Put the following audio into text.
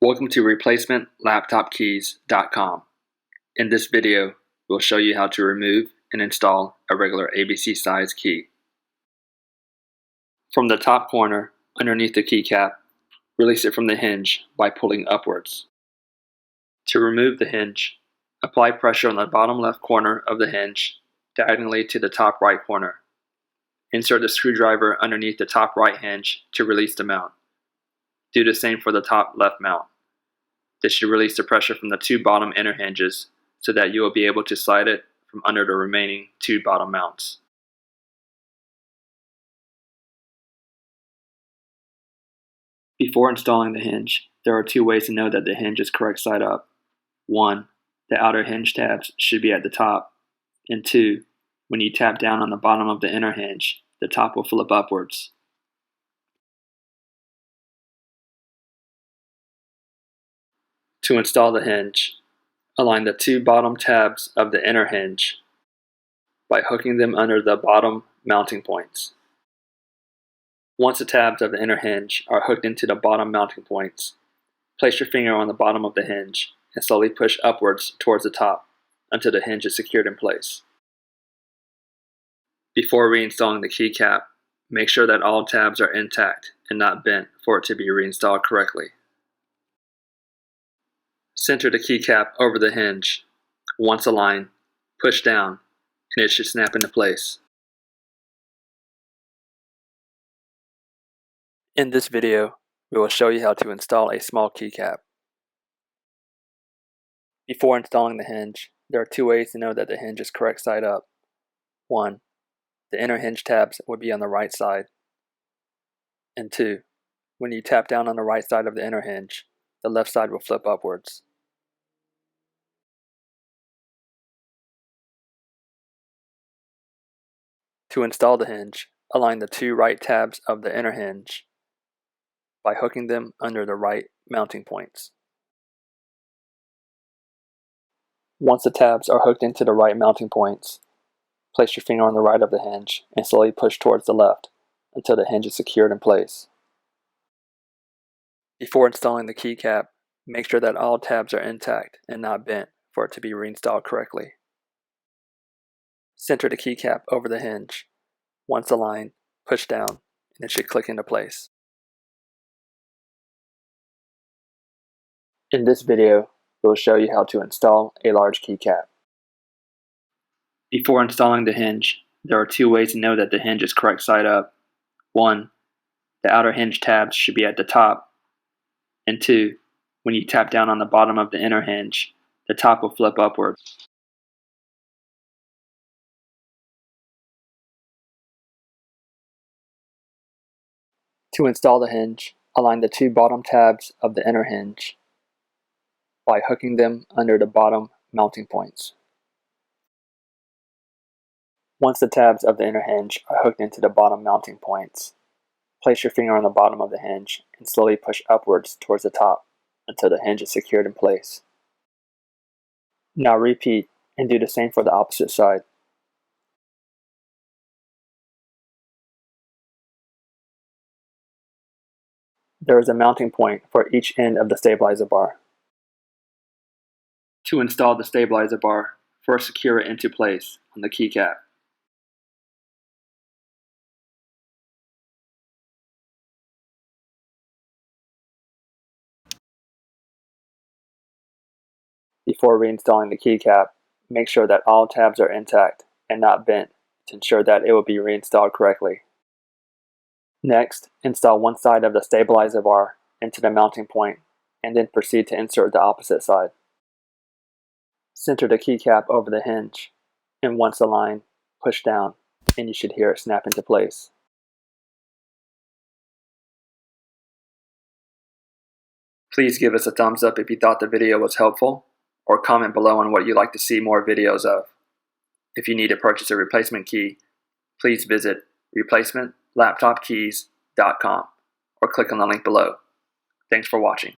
Welcome to replacementlaptopkeys.com. In this video, we'll show you how to remove and install a regular ABC size key. From the top corner, underneath the keycap, release it from the hinge by pulling upwards. To remove the hinge, apply pressure on the bottom left corner of the hinge, diagonally to the top right corner. Insert the screwdriver underneath the top right hinge to release the mount. Do the same for the top left mount. This should release the pressure from the two bottom inner hinges so that you will be able to slide it from under the remaining two bottom mounts. Before installing the hinge, there are two ways to know that the hinge is correct side up. 1. The outer hinge tabs should be at the top. And 2. When you tap down on the bottom of the inner hinge, the top will flip upwards. To install the hinge, align the two bottom tabs of the inner hinge by hooking them under the bottom mounting points. Once the tabs of the inner hinge are hooked into the bottom mounting points, place your finger on the bottom of the hinge and slowly push upwards towards the top until the hinge is secured in place. Before reinstalling the keycap, make sure that all tabs are intact and not bent for it to be reinstalled correctly. Center the keycap over the hinge. Once aligned, push down, and it should snap into place. In this video, we will show you how to install a small keycap. Before installing the hinge, there are two ways to know that the hinge is correct side up. 1. The inner hinge tabs would be on the right side. And 2. When you tap down on the right side of the inner hinge, the left side will flip upwards. To install the hinge, align the two right tabs of the inner hinge by hooking them under the right mounting points. Once the tabs are hooked into the right mounting points, place your finger on the right of the hinge and slowly push towards the left until the hinge is secured in place. Before installing the keycap, make sure that all tabs are intact and not bent for it to be reinstalled correctly. Center the keycap over the hinge. Once aligned, push down, and it should click into place. In this video, we'll show you how to install a large keycap. Before installing the hinge, there are two ways to know that the hinge is correct side up. 1. The outer hinge tabs should be at the top. And 2. When you tap down on the bottom of the inner hinge, the top will flip upwards. To install the hinge, align the two bottom tabs of the inner hinge by hooking them under the bottom mounting points. Once the tabs of the inner hinge are hooked into the bottom mounting points, place your finger on the bottom of the hinge and slowly push upwards towards the top until the hinge is secured in place. Now repeat and do the same for the opposite side. There is a mounting point for each end of the stabilizer bar. To install the stabilizer bar, first secure it into place on the keycap. Before reinstalling the keycap, make sure that all tabs are intact and not bent to ensure that it will be reinstalled correctly. Next, install one side of the stabilizer bar into the mounting point and then proceed to insert the opposite side. Center the keycap over the hinge, and once aligned, push down, and you should hear it snap into place. Please give us a thumbs up if you thought the video was helpful, or comment below on what you'd like to see more videos of. If you need to purchase a replacement key, please visit replacementlaptopkeys.com or click on the link below. Thanks for watching.